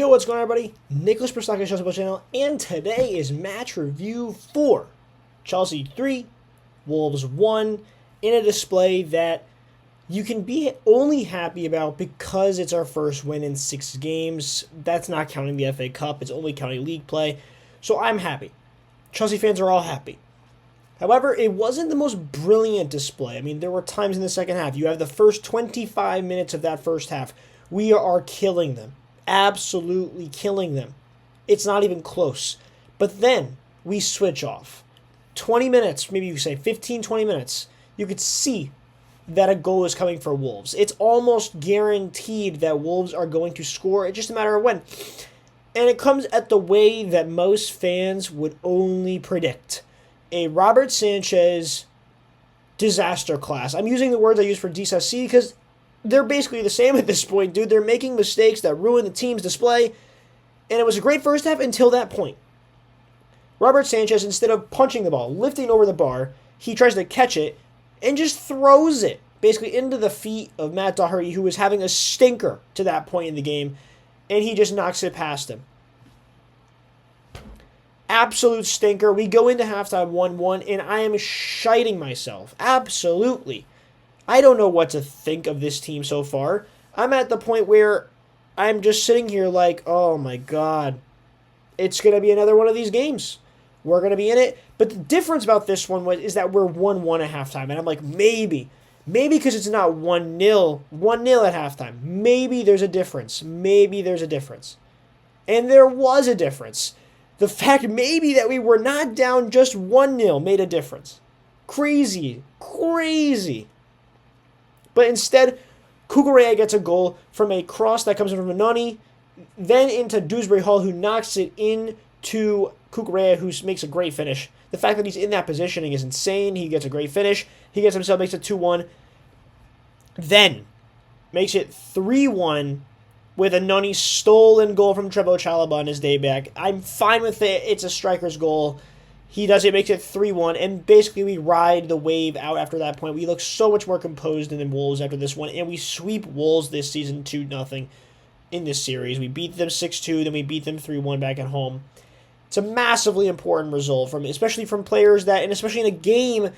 Yo, what's going on, everybody? Nicholas Persaki, Chalobah channel, and today is match review 4. Chelsea 3, Wolves 1, in a display that you can be only happy about because it's our first win in 6 games. That's not counting the FA Cup, it's only counting league play. So I'm happy. Chelsea fans are all happy. However, it wasn't the most brilliant display. I mean, there were times in the second half. You have the first 25 minutes of that first half. We are killing them. Absolutely killing them. It's not even close. But then we switch off. 20 minutes, maybe you say 15, 20 minutes, you could see that a goal is coming for Wolves. It's almost guaranteed that Wolves are going to score. It's just a matter of when. And it comes at the way that most fans would only predict. A Robert Sanchez disaster class. I'm using the words I use for DSC because they're basically the same at this point, dude. They're making mistakes that ruin the team's display. And it was a great first half until that point. Robert Sanchez, instead of punching the ball, lifting over the bar, he tries to catch it and just throws it basically into the feet of Matt Doherty, who was having a stinker to that point in the game, and he just knocks it past him. Absolute stinker. We go into halftime 1-1, and I am shiting myself. Absolutely. I don't know what to think of this team so far. I'm at the point where I'm just sitting here like, oh my God, it's going to be another one of these games. We're going to be in it. But the difference about this one is that we're 1-1 at halftime. And I'm like, maybe because it's not 1-0 at halftime. Maybe there's a difference. Maybe there's a difference. And there was a difference. The fact maybe that we were not down just 1-0 made a difference. Crazy. But instead, Cucurella gets a goal from a cross that comes from Anoni, then into Dewsbury Hall, who knocks it into Cucurella, who makes a great finish. The fact that he's in that positioning is insane. He gets a great finish. He gets himself, makes it 2-1. Then makes it 3-1 with a Noni stolen goal from Chalobah on his day back. I'm fine with it. It's a striker's goal. He does it, makes it 3-1, and basically we ride the wave out after that point. We look so much more composed than Wolves after this one, and we sweep Wolves this season 2-0 in this series. We beat them 6-2, then we beat them 3-1 back at home. It's a massively important result, especially from players that, and especially in a game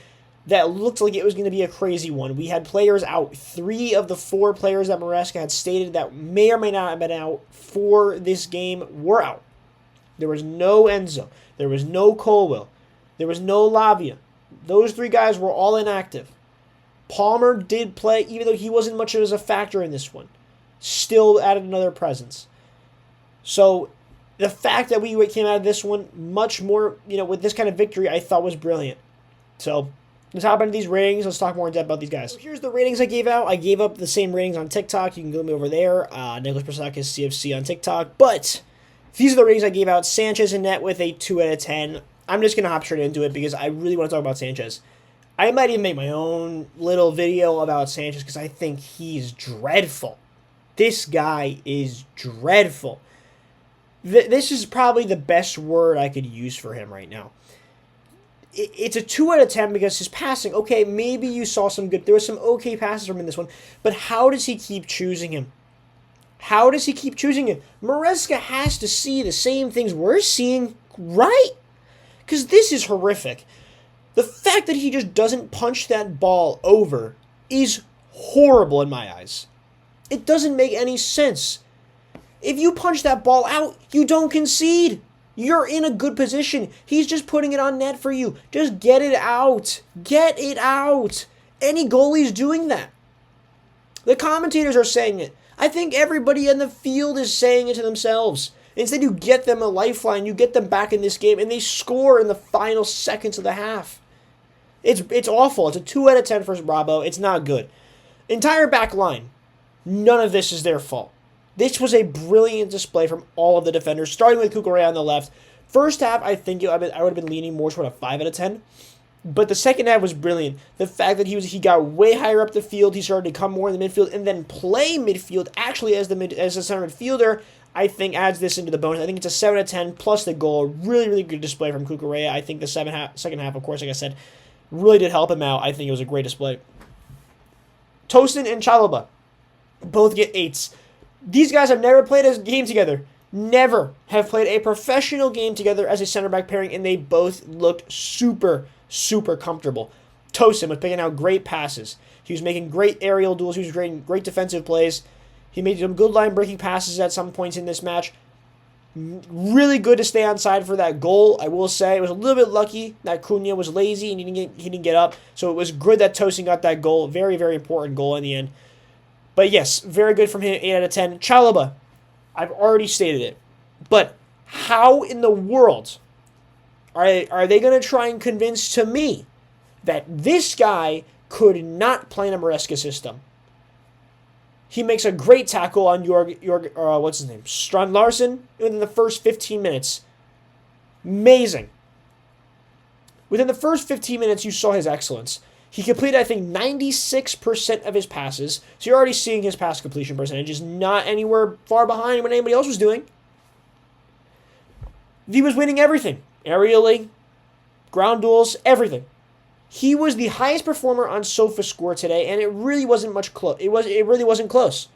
that looked like it was going to be a crazy one. We had players out. 3 of the 4 players that Maresca had stated that may or may not have been out for this game were out. There was no Enzo. There was no Colwell. There was no Lavia. Those 3 guys were all inactive. Palmer did play, even though he wasn't much of a factor in this one. Still added another presence. So the fact that we came out of this one much more, with this kind of victory, I thought was brilliant. So let's hop into these ratings. Let's talk more in depth about these guys. So here's the ratings I gave out. I gave up the same ratings on TikTok. You can go me over there. Nicholas Persakis CFC on TikTok. But these are the ratings I gave out. Sanchez in net with a 2 out of 10. I'm just going to hop straight into it because I really want to talk about Sanchez. I might even make my own little video about Sanchez because I think he's dreadful. This guy is dreadful. This is probably the best word I could use for him right now. It's a 2 out of 10 because his passing, okay, maybe you saw some good, there was some okay passes from him in this one, but how does he keep choosing him? How does he keep choosing him? Maresca has to see the same things we're seeing, right? Because this is horrific. The fact that he just doesn't punch that ball over is horrible in my eyes. It doesn't make any sense. If you punch that ball out, you don't concede. You're in a good position. He's just putting it on net for you. Just get it out. Get it out. Any goalie's doing that. The commentators are saying it. I think everybody in the field is saying it to themselves. Instead, you get them a lifeline. You get them back in this game, and they score in the final seconds of the half. It's awful. It's a 2 out of 10 for Bravo. It's not good. Entire back line. None of this is their fault. This was a brilliant display from all of the defenders, starting with Cucurella on the left. First half, I think I would have been leaning more toward a 5 out of 10. But the second half was brilliant. The fact that he got way higher up the field, he started to come more in the midfield, and then play midfield actually as a center midfielder, I think adds this into the bonus. I think it's a 7 out of 10 plus the goal. Really, really good display from Cucurella. I think the second half, of course, like I said, really did help him out. I think it was a great display. Tosin and Chalobah both get 8s. These guys have never played a game together. never have played a professional game together as a center back pairing, and they both looked super, super comfortable. Tosin was picking out great passes. He was making great aerial duels. He was creating great defensive plays. He made some good line breaking passes at some points in this match. Really good to stay on side for that goal. I will say it was a little bit lucky that Cunha was lazy and he didn't get up. So it was good that Tosin got that goal. Very, very important goal in the end. But yes, very good from him. 8 out of 10. Chalobah, I've already stated it. But how in the world are they going to try and convince to me that this guy could not play in a Maresca system? He makes a great tackle on what's his name? Strand Larsen within the first 15 minutes. Amazing. Within the first 15 minutes, you saw his excellence. He completed, I think, 96% of his passes. So you're already seeing his pass completion percentage is not anywhere far behind what anybody else was doing. He was winning everything. Aerially, ground duels, everything. He was the highest performer on SofaScore today, and it really wasn't much close. It really wasn't close.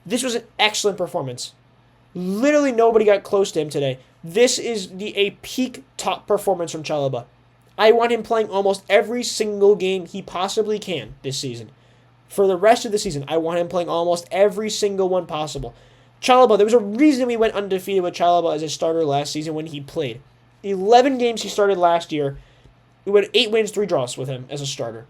This was an excellent performance. Literally nobody got close to him today. This is a peak top performance from Chalobah. I want him playing almost every single game he possibly can this season. For the rest of the season, I want him playing almost every single one possible. Chalobah, there was a reason we went undefeated with Chalobah as a starter last season when he played. 11 games he started last year. We went 8 wins, 3 draws with him as a starter.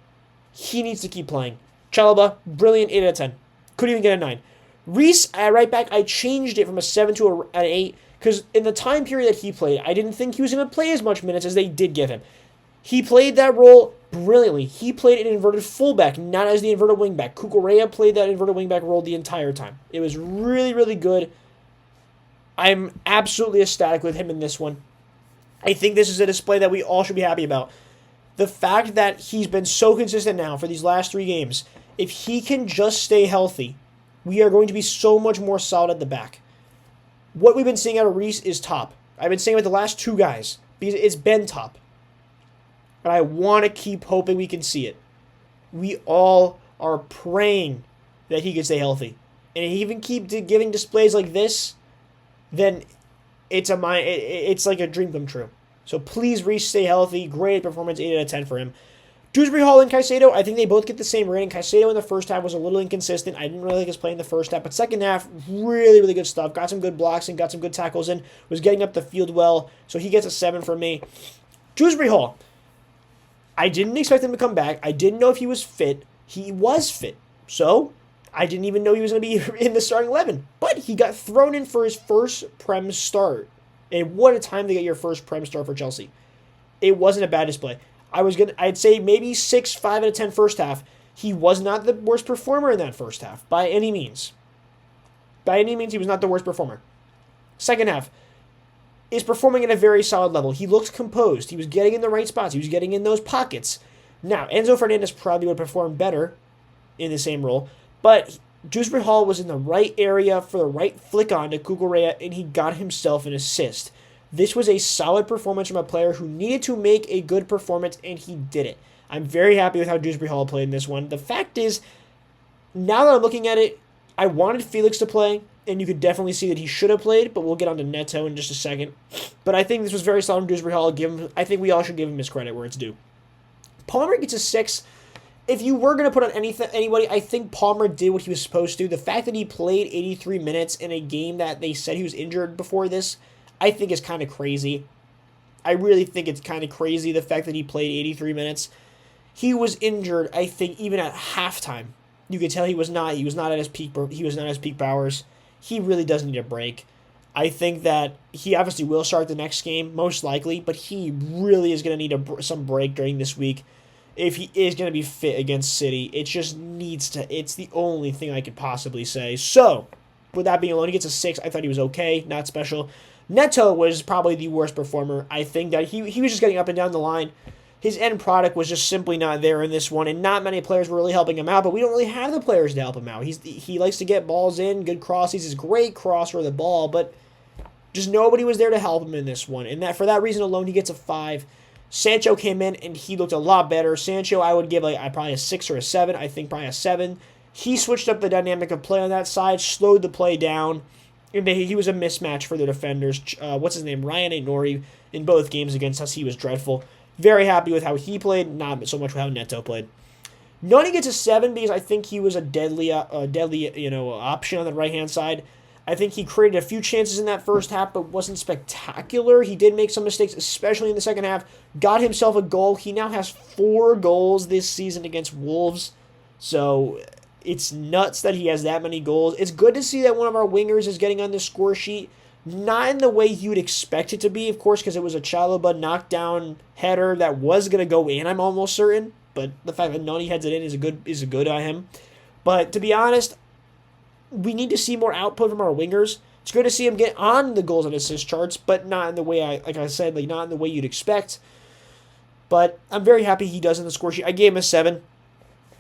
He needs to keep playing. Chalobah, brilliant, 8 out of 10. Couldn't even get a 9. Reese, at right back, I changed it from a 7 to an 8 because in the time period that he played, I didn't think he was going to play as much minutes as they did give him. He played that role brilliantly. He played an inverted fullback, not as the inverted wingback. Cucurella played that inverted wingback role the entire time. It was really, really good. I'm absolutely ecstatic with him in this one. I think this is a display that we all should be happy about. The fact that he's been so consistent now for these last 3 games, if he can just stay healthy, we are going to be so much more solid at the back. What we've been seeing out of Reese is top. I've been saying with the last 2 guys, because it's been top. And I want to keep hoping we can see it. We all are praying that he can stay healthy. And if he even keep giving displays like this, then it's like a dream come true. So please, Reese, stay healthy. Great performance, 8 out of 10 for him. Dewsbury Hall and Caicedo, I think they both get the same rating. Caicedo in the first half was a little inconsistent. I didn't really like his play in the first half, but second half, really, really good stuff. Got some good blocks and got some good tackles in. Was getting up the field well, so he gets a 7 from me. Dewsbury Hall, I didn't expect him to come back. I didn't know if he was fit. He was fit, so I didn't even know he was going to be in the starting 11. But he got thrown in for his first Prem start. And what a time to get your first Prem start for Chelsea. It wasn't a bad display. I'd say maybe 6, 5 out of 10 first half. He was not the worst performer in that first half, by any means. By any means, he was not the worst performer. Second half is performing at a very solid level. He looked composed. He was getting in the right spots. He was getting in those pockets. Now, Enzo Fernandez probably would perform better in the same role, but Dewsbury Hall was in the right area for the right flick on to Cucurella, and he got himself an assist. This was a solid performance from a player who needed to make a good performance, and he did it. I'm very happy with how Dewsbury Hall played in this one. The fact is, now that I'm looking at it, I wanted Felix to play, and you could definitely see that he should have played, but we'll get on to Neto in just a second. But I think this was very solid from Dewsbury Hall. I think we all should give him his credit where it's due. Palmer gets a 6. If you were going to put on anybody, I think Palmer did what he was supposed to. The fact that he played 83 minutes in a game that they said he was injured before this, I think is kind of crazy. I really think it's kind of crazy, the fact that he played 83 minutes. He was injured, I think, even at halftime. You could tell he was not at his peak powers. He really does need a break. I think that he obviously will start the next game, most likely, but he really is going to need some break during this week. If he is going to be fit against City, it just needs to. It's the only thing I could possibly say. So, with that being alone, he gets a 6. I thought he was okay, not special. Neto was probably the worst performer. I think that he was just getting up and down the line. His end product was just simply not there in this one, and not many players were really helping him out, but we don't really have the players to help him out. He likes to get balls in, good crosses. He's a great crosser of the ball, but just nobody was there to help him in this one. And that for that reason alone, he gets a 5. Sancho came in, and he looked a lot better. Sancho, I would give probably a 6 or a 7. I think probably a 7. He switched up the dynamic of play on that side, slowed the play down. And he was a mismatch for the defenders. What's his name? Ryan Nori in both games against us. He was dreadful. Very happy with how he played, not so much with how Neto played. Noni gets a 7 because I think he was a deadly option on the right-hand side. I think he created a few chances in that first half, but wasn't spectacular. He did make some mistakes, especially in the second half. Got himself a goal. He now has 4 goals this season against Wolves. So it's nuts that he has that many goals. It's good to see that one of our wingers is getting on the score sheet. Not in the way you would expect it to be, of course, because it was a Chalobah knockdown header that was going to go in, I'm almost certain. But the fact that Noni heads it in is a good on him. But to be honest, we need to see more output from our wingers. It's good to see him get on the goals and assist charts, but not in the way not in the way you'd expect. But I'm very happy he does in the score sheet. I gave him a 7.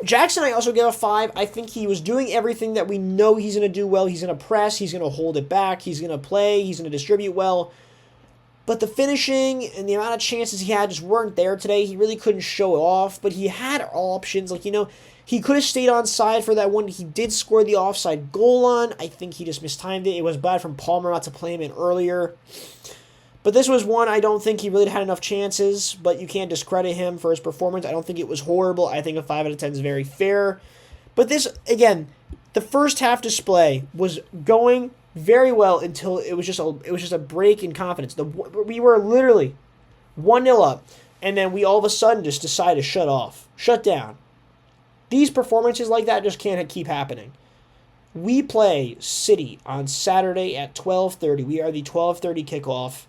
Jackson, I also gave a 5. I think he was doing everything that we know he's going to do well. He's going to press. He's going to hold it back. He's going to play. He's going to distribute well. But the finishing and the amount of chances he had just weren't there today. He really couldn't show it off, but he had options. He could have stayed on side for that one. He did score the offside goal on. I think he just mistimed it. It was bad from Palmer not to play him in earlier. But this was one I don't think he really had enough chances, but you can't discredit him for his performance. I don't think it was horrible. I think a 5 out of 10 is very fair. But this, again, the first half display was going very well until it was just a break in confidence. We were literally 1-0 up, and then we all of a sudden just decided to shut down. These performances like that just can't keep happening. We play City on Saturday at 12:30. We are the 12:30 kickoff.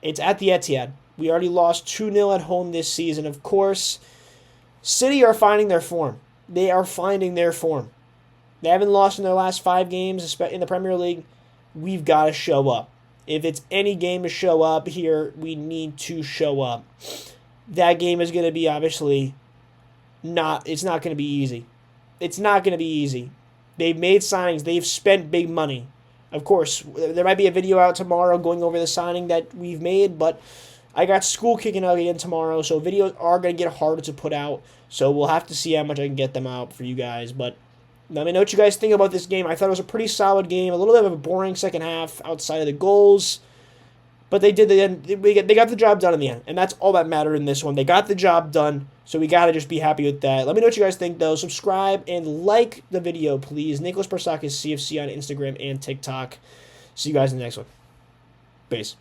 It's at the Etihad. We already lost 2-0 at home this season. Of course, City are finding their form. They are finding their form. They haven't lost in their last 5 games in the Premier League. We've got to show up. If it's any game to show up here, we need to show up. That game is going to be obviously it's not going to be easy. It's not going to be easy. They've made signings. They've spent big money. Of course, there might be a video out tomorrow going over the signing that we've made, but I got school kicking out again tomorrow, so videos are going to get harder to put out. So we'll have to see how much I can get them out for you guys. But let me know what you guys think about this game. I thought it was a pretty solid game. A little bit of a boring second half outside of the goals. But they got the job done in the end, and that's all that mattered in this one. They got the job done, so we got to just be happy with that. Let me know what you guys think, though. Subscribe and like the video, please. Nicholas Persakis, CFC on Instagram and TikTok. See you guys in the next one. Peace.